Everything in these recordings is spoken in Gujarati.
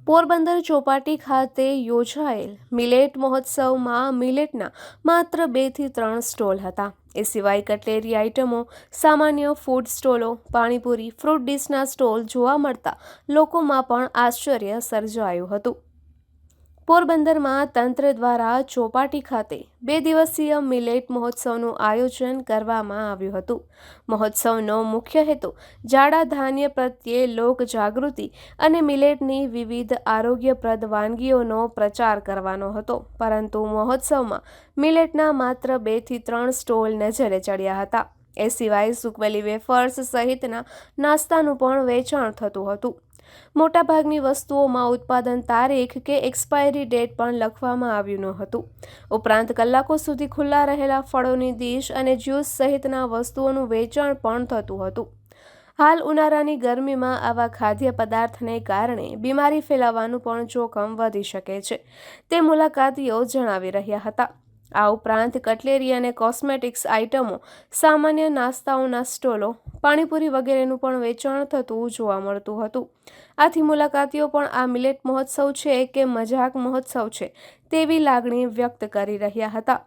પોરબંદર ચોપાટી ખાતે યોજાયેલ મિલેટ મહોત્સવમાં મિલેટના માત્ર 2 થી 3 સ્ટોલ હતા. એ સિવાય કટલેરી આઇટમો, સામાન્ય ફૂડ સ્ટોલો, પાણીપુરી, ફ્રૂટ ડીશના સ્ટોલ જોવા મળતા લોકોમાં પણ આશ્ચર્ય સર્જાયું હતું. પોરબંદરમાં તંત્ર દ્વારા ચોપાટી ખાતે 2 દિવસીય મિલેટ મહોત્સવનું આયોજન કરવામાં આવ્યું હતું. મહોત્સવનો મુખ્ય હેતુ જાડા ધાન્ય પ્રત્યે લોક જાગૃતિ અને મિલેટની વિવિધ આરોગ્યપ્રદ વાનગીઓનો પ્રચાર કરવાનો હતો. પરંતુ મહોત્સવમાં મિલેટના માત્ર 2 થી 3 સ્ટોલ નજરે ચડ્યા હતા. એ સિવાય સુકવેલી વેફર્સ સહિતના નાસ્તાનું પણ વેચાણ થતું હતું. મોટાભાગની વસ્તુઓમાં ઉત્પાદન તારીખ કે એક્સપાયરી ડેટ પણ લખવામાં આવ્યું ન હતું. ઉપરાંત કલાકો સુધી ખુલ્લા રહેલા ફળોની ડીશ અને જ્યુસ સહિતના વસ્તુઓનું વેચાણ પણ થતું હતું. હાલ ઉનાળાની ગરમીમાં આવા ખાદ્ય પદાર્થને કારણે બીમારી ફેલાવાનું પણ જોખમ વધી શકે છે, તે મુલાકાતીઓ જણાવી રહ્યા હતા. આ ઉપરાંત કટલેરી અને કોસ્મેટિક્સ આઇટમો, સામાન્ય નાસ્તાઓના સ્ટોલો, પાણીપુરી વગેરેનું પણ વેચાણ થતું જોવા મળતું હતું. આથી મુલાકાતીઓ પણ આ મિલેટ મહોત્સવ છે કે મજાક મહોત્સવ છે તેવી લાગણી વ્યક્ત કરી રહ્યા હતા.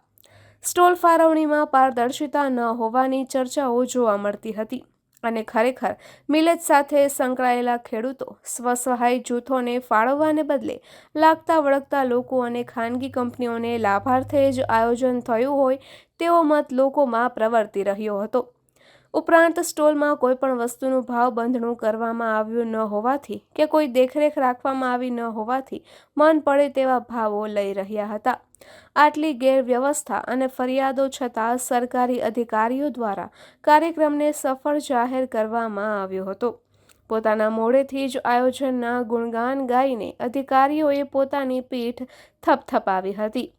સ્ટોલ ફાળવણીમાં પારદર્શિતા ન હોવાની ચર્ચાઓ જોવા મળતી હતી અને ખરેખર મિલેટ સાથે સંકળાયેલા ખેડૂતો, સ્વસહાય જૂથોને ફાળવવાને બદલે લાગતા વળગતા લોકો અને ખાનગી કંપનીઓને લાભાર્થે જ આયોજન થયું હોય તેવો મત લોકોમાં પ્રવર્તી રહ્યો હતો. ઉપરાંત સ્ટોલમાં કોઈપણ વસ્તુનું ભાવ બંધણું કરવામાં આવ્યું ન હોવાથી કે કોઈ દેખરેખ રાખવામાં આવી ન હોવાથી મન પડે તેવા ભાવો લઈ રહ્યા હતા. આટલી ગેરવ્યવસ્થા અને ફરિયાદો છતાં સરકારી અધિકારીઓ દ્વારા કાર્યક્રમને સફળ જાહેર કરવામાં આવ્યો હતો. પોતાના મોઢેથી જ આયોજનના ગુણગાન ગાઈને અધિકારીઓએ પોતાની પીઠ થપથપાવી હતી.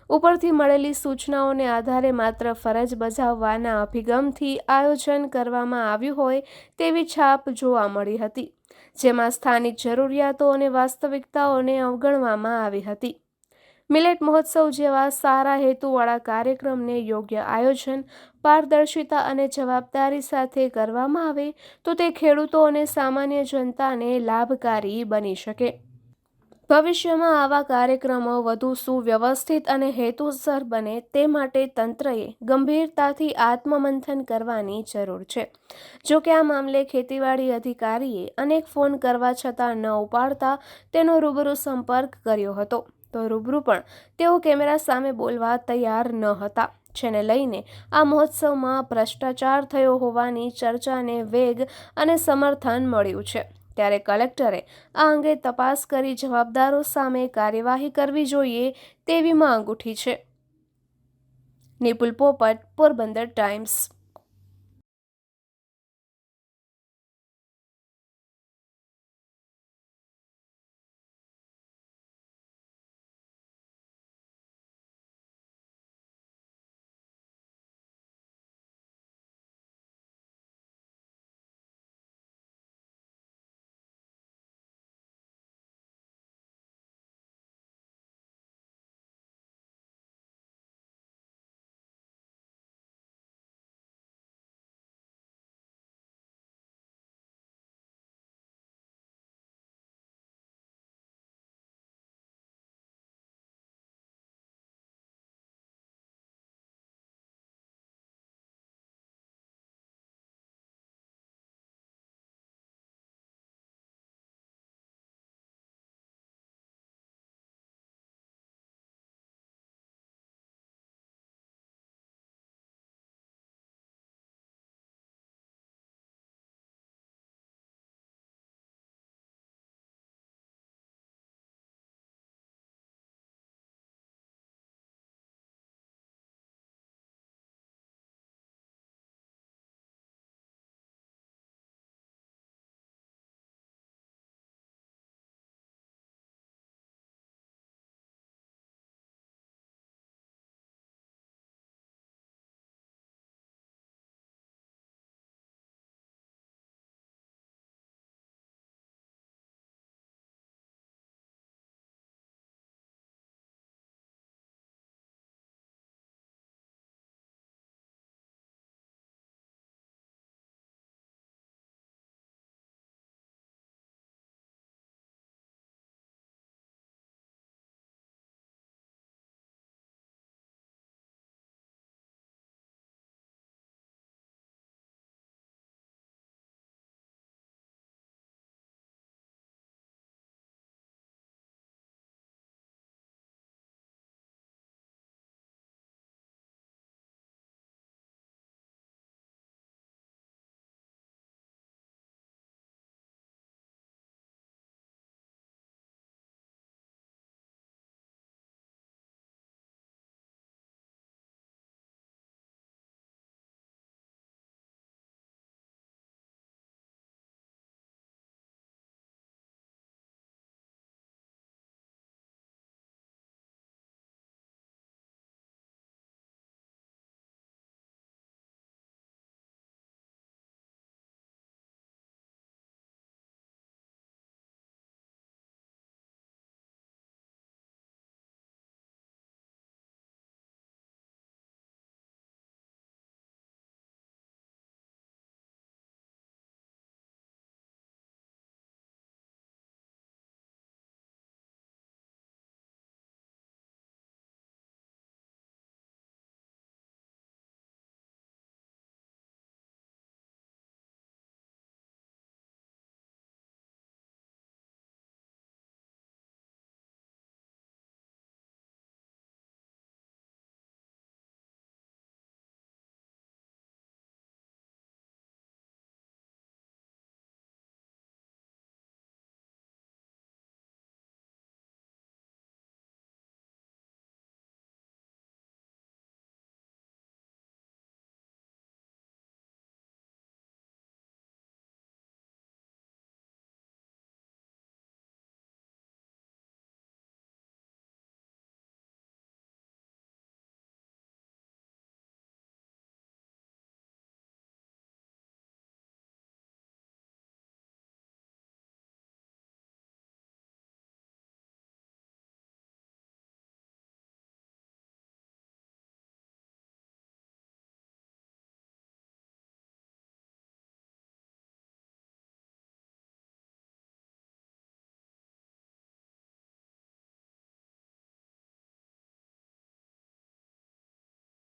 ઉપરથી મળેલી સૂચનાઓને આધારે માત્ર ફરજ બજાવવાના અભિગમથી આયોજન કરવામાં આવ્યું હોય તેવી છાપ જોવા મળી હતી, જેમાં સ્થાનિક જરૂરિયાતો અને વાસ્તવિકતાઓને અવગણવામાં આવી હતી. મિલેટ મહોત્સવ જેવા સારા હેતુવાળા કાર્યક્રમને યોગ્ય આયોજન, પારદર્શિતા અને જવાબદારી સાથે કરવામાં આવે તો તે ખેડૂતો અને સામાન્ય જનતાને લાભકારી બની શકે. ભવિષ્યમાં આવા કાર્યક્રમો વધુ સુવ્યવસ્થિત અને હેતુસર બને તે માટે તંત્રએ ગંભીરતાથી આત્મમંથન કરવાની જરૂર છે. જો કે આ મામલે ખેતીવાડી અધિકારીએ અનેક ફોન કરવા છતાં ન ઉપાડતા તેનો રૂબરૂ સંપર્ક કર્યો હતો, તો રૂબરૂ પણ તેઓ કેમેરા સામે બોલવા તૈયાર ન હતા. જેને લઈને આ મહોત્સવમાં ભ્રષ્ટાચાર થયો હોવાની ચર્ચાને વેગ અને સમર્થન મળ્યું છે. ત્યારે કલેક્ટરે આ અંગે તપાસ કરી જવાબદારો સામે કાર્યવાહી કરવી જોઈએ તેવી માંગ ઉઠી છે. નિપુલ પોપટ, પોરબંદર ટાઈમ્સ.